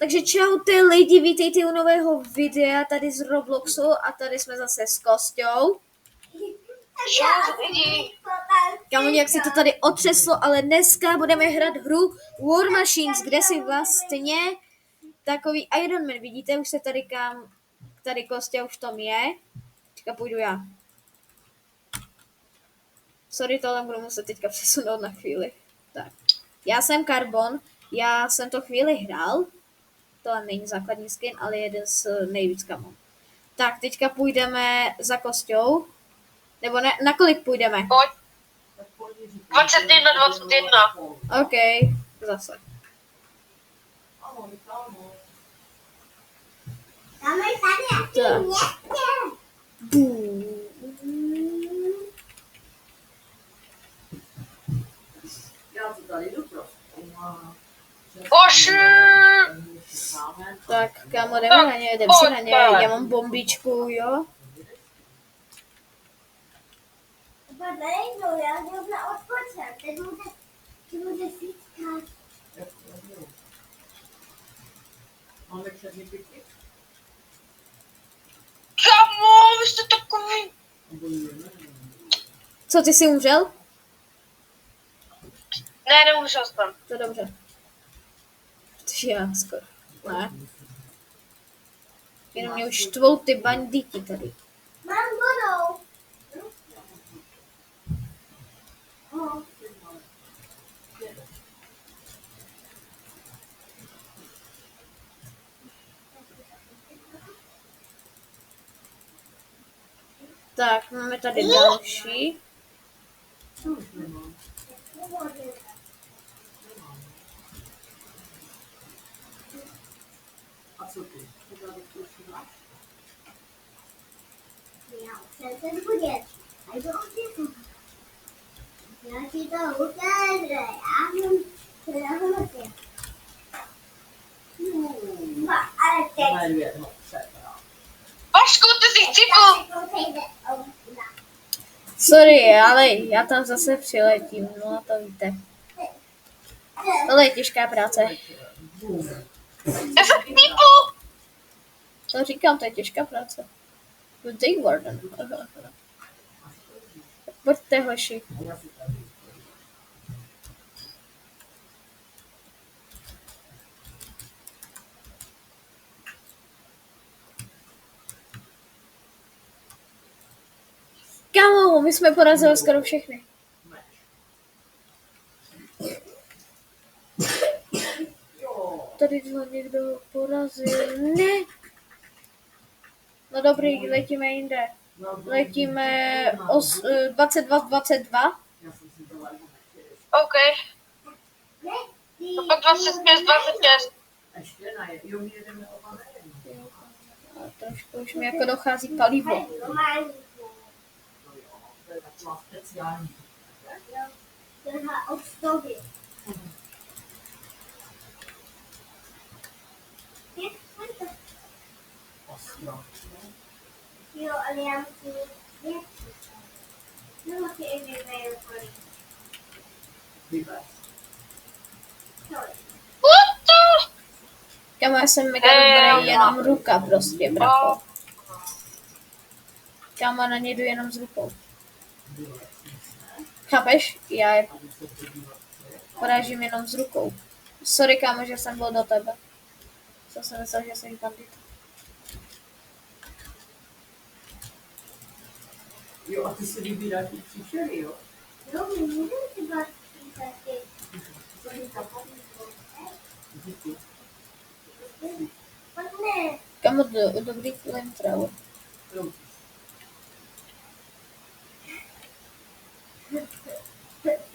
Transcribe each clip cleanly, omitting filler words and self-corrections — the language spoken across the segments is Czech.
Takže čaute lidi, vítejte u nového videa tady z Robloxu a tady jsme zase s Kosťou. Kámo, jak si to tady otřeslo, ale dneska budeme hrát hru War Machines, kde si vlastně takový Iron Man, vidíte, už se tady Kostě už tom je. Teďka půjdu já. Sorry, tohle budu muset teďka přesunout na chvíli. Tak, já jsem Carbon, já jsem to chvíli hrál. To není základní skin, ale jeden z nejvíc kamo. Tak, teďka půjdeme za Kosťou. Nebo ne, na kolik půjdeme? Pojď. 21. OK, zase. Tak. Bože! Tak, kámo, jdeme na ně, jdeme si na ně. Já mám bombičku, jo? Kamo, vy jste takový... Co, ty jsi umřel? Ne, nemůžel jsem. To dobře. Protože já skoro. Ne. Jenom mě už štvou ty banditi tady. Mám vodou. Tak, máme tady další. Já jsem ten budec. A jdu oddělat. Já ti to ukážu. Já mám to. Ale teď. Vašku, ty jsi cipl! Sorry, ale já tam zase přiletím, no to víte. Tohle je těžká práce. Já jsem cipl! To říkám, to je těžká práce. Good day, Warden. Pojďte, hoši. Kámo, my jsme porazili skoro všechny. Tady to někdo porazil. Ne! No dobrý, letíme jinde. Letíme 22. OK. To pak 26. A trošku už mi jako dochází palivo. Jo, ale já musím jít. No, ty i vyberu kolik. What the? Kámo, já jsem mega dobrý, jenom ruka prostě, bracho. Kámo, na ně jdu jenom s rukou. Chápeš? Já je porážím jenom s rukou. Sorry, kámo, že jsem byl do tebe. Co jsem myslel, že jsi bandit. Jo, a ty si vybíráš ty příšery, jo? Jo, my můžeme si vás taky. Pojďme. Kámo, dobrý flamethrower.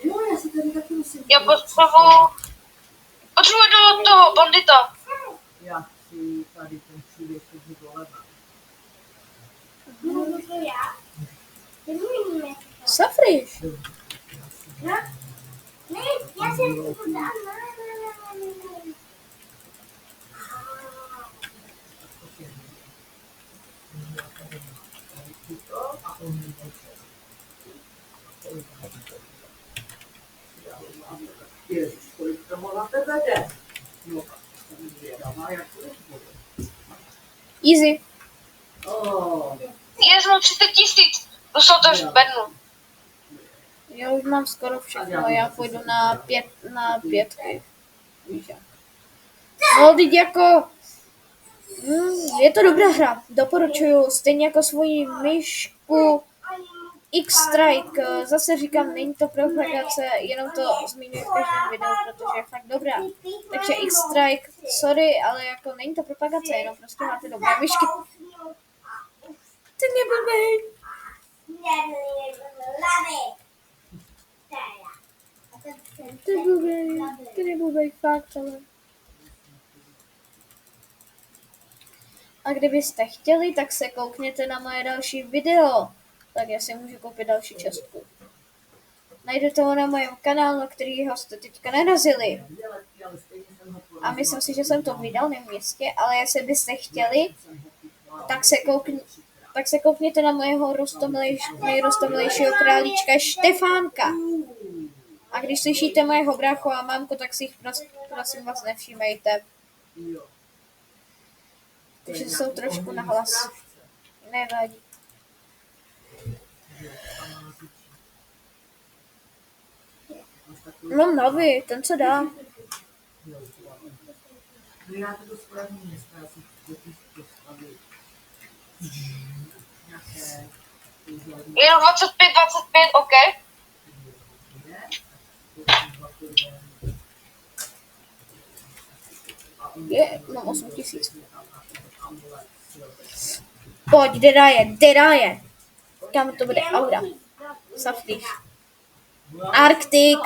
Jo, já si tady taky musím... Já potřebuji do toho bandita. Já si tady ten přívěšek doleva. Můžu to já? Nemůžeme. Safriš. No? Ne, já jsem to dám. Ježiš, kolik toho na tebe jde? No, zvědavá, jak to bude. Easy. Je mu 30 000. To jsou to v bednu. Já už mám skoro všechno, já půjdu na pětky. Víš jak. No, teď jako... je to dobrá hra, doporučuju, stejně jako svoji myšku X-Strike. Zase říkám, není to propagace, jenom to zmiňuji v každém videu, protože je fakt dobrá. Takže X-Strike, sorry, ale jako není to propagace, jenom prostě máte dobré myšky. Ty neblbej. Ty neblbej, fakt, ale... A kdybyste chtěli, tak se koukněte na moje další video. Tak já si můžu koupit další čestku. Najdete ho na mém kanálu, na kterýho jste teďka narazili. A myslím si, že jsem to vydal, nevím jistě, ale jestli byste chtěli, tak se koukněte na mojeho nejrostomilejšího králíčka Štefánka. A když slyšíte mojeho bráchu a mámku, tak si jich prosím vás nevšímejte. Takže jsou trošku nahlas. Nevadí. No nový, ten co dá. No já to do správně města, já jsem totiž postavil. Nějaké... Jenom 25, OK? Mám 8 000. Pojď, kde je. Kam to bude aura. Saftíš. Arktik.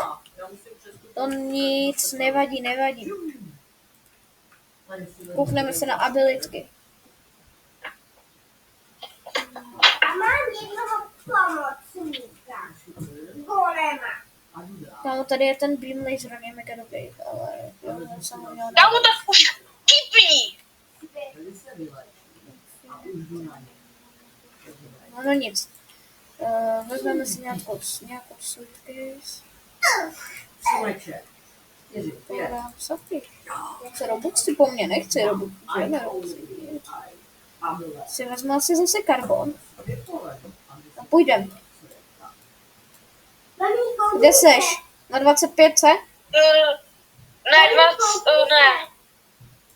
To nic, nevadí. Koukneme se na abilitky. A mám jednoho pomocníka. Golema. Kámo, tady je ten beam laser, on je mega dobrý, ale já jsem ho měl... Kámo, tak už kypí. No nic. Vezmeme si nějakou suitcase. Sleček. Podám safty. Chce robuxy po mně, nechci robuxy. Si vezmu asi zase karbon. A půjdem. Kde seš? Na 25? Ne,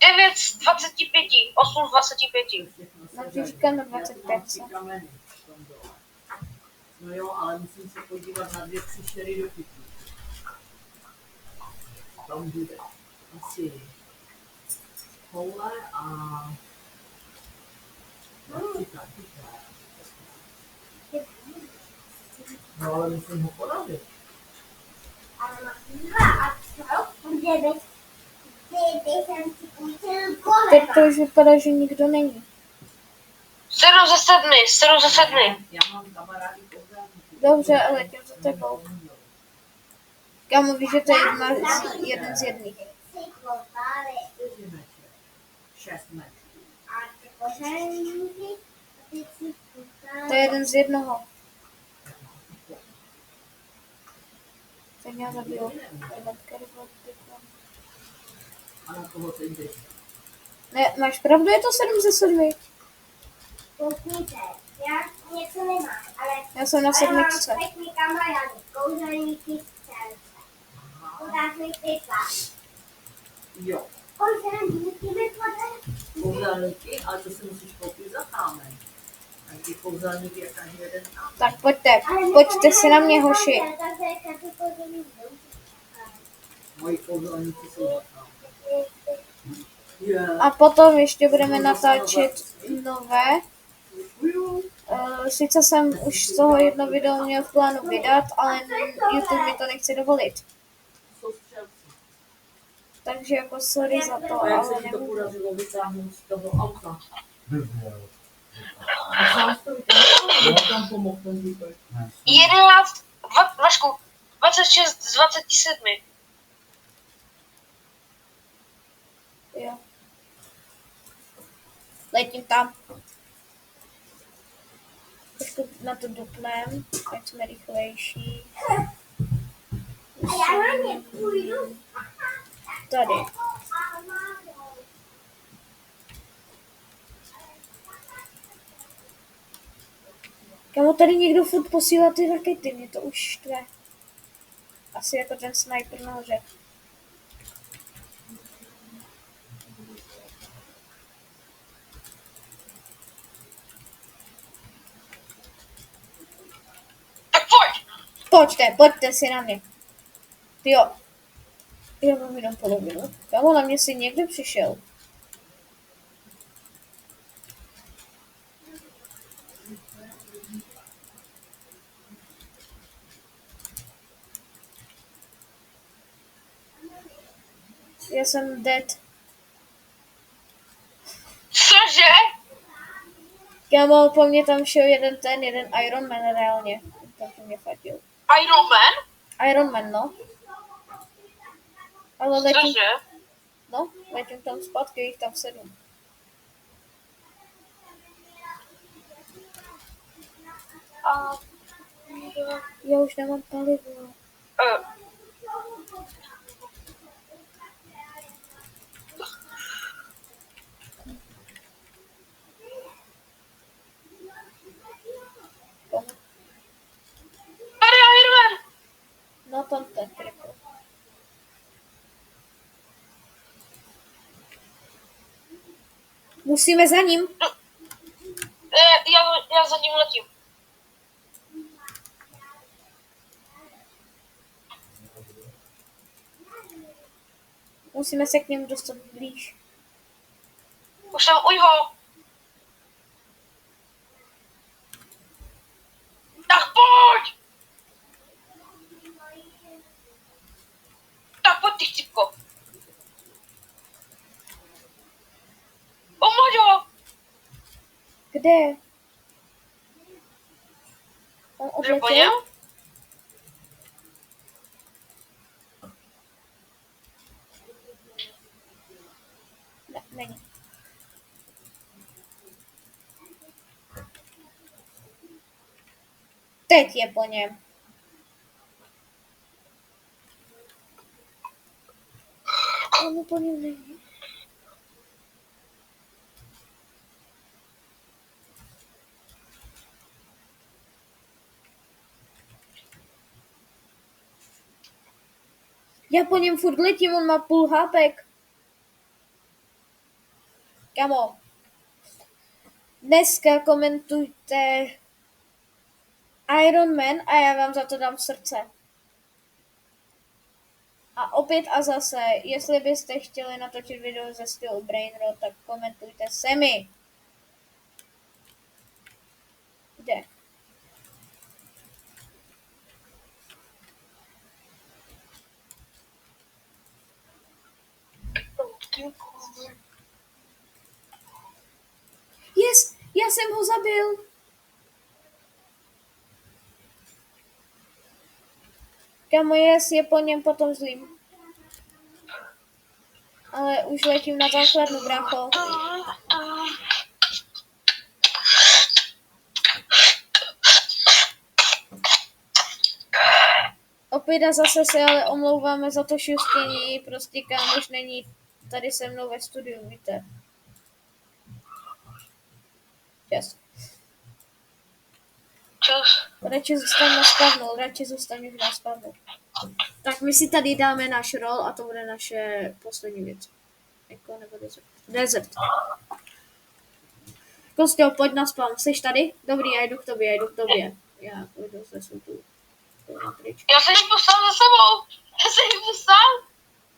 9 z 25, 8 z 25. No, ty říkám na 25. No jo, ale musím se podívat na 2 příšery do kytů. Tam bude asi koule a no ale musím ho porazit. Ale mám 2 a co? Kdyby jsem si půjčil golema. Teď to už vypadá, že nikdo není. 7 ze 7. Já mám kamarády kouzelníky. Dobře, ale tím za tebou. Kámo, víš, že to je jeden z jedných. 4 meče. 6 mečů. A ty pořádníky, ty si To je jeden z jednoho. Ten já zabil. A na koho teď jdeš? Ne, máš pravdu, je to 7 ze 7. koukněte. Já něco nemám, ale... Já jsem na sedmičce. Ale mám všechny kamarády, kouzelníky, střelce. Podáš mi pytla. Jo. Kouzelníky mi podáš. Kouzelníky, ale to si musíš koupit za kámen. A ty kouzelníky je každý jeden kámen. Tak pojďte si na mě, hoši. Moji kouzelníci jsou za kámen. Yeah. A potom ještě budeme natáčet nové. Sice jsem už z toho jedno video měl v plánu vydat, ale YouTube mi to nechce dovolit. Jsou střelci. Takže jako sorry za to, A jak se ale ti to nebudu. podařilo vytáhnout z toho auta? A sám jsi to vytáhl? Tam pomohl ten týpek. 11, Vašku, 26 z 27. Jo. Letím tam. Trošku na to dupnem, ať jsme rychlejší. A já na ně půjdu. Tady. Kamo, tady někdo furt posílá ty rakety, mě to už štve. Asi jako ten sniper nahoře. Tak pojď! Pojďte si na mě. Jo. Já mám jenom polovinu. Kamo, na mě si někdo přišel. Já jsem dead. Cože? Kamo, po mně tam šel jeden Iron Man reálně. Takže mě fatil. Iron Man? Iron Man, no. Ale letím, Cože? no, letím tam zpátky, jich tam 7. A... Já už nemám palivo. Tady Iron Man! No tam ten triko. Musíme za ním. Já za ním letím. Musíme se k němu dostat blíž. Už tam uj ho. Tak pojď! Tak pojď ty chcípko. Omaďo! Kde? On Že po něm? odletěl? Ne, není. Teď je po něm. On po něm není. Já po něm furt letím, on má půl hápek. Kamo, dneska komentujte Iron Man a já vám za to dám srdce. A opět a zase, jestli byste chtěli natočit video ze stylu Brainrot, tak komentujte Semi. Kde? Yes, já jsem ho zabil. Kamo, yes, je po něm potom zlým. Ale už letím na základnu, brácho. Opět a zase se ale omlouváme za to šustění, prostě kámoš není tady se mnou ve studiu, víte. Čas. Čus. Radši zůstaň už na spavnu. Tak my si tady dáme náš roll a to bude naše poslední věc. Eko nebo desert. Kostel, pojď na spawn, jsi tady? Dobrý, já jdu k tobě. Já půjdu se tu. Já jsem ji poslal za sebou. Já jsem ji poslal.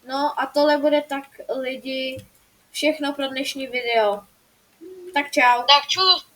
No a tohle bude tak lidi všechno pro dnešní video. Tak čau. Tak čus.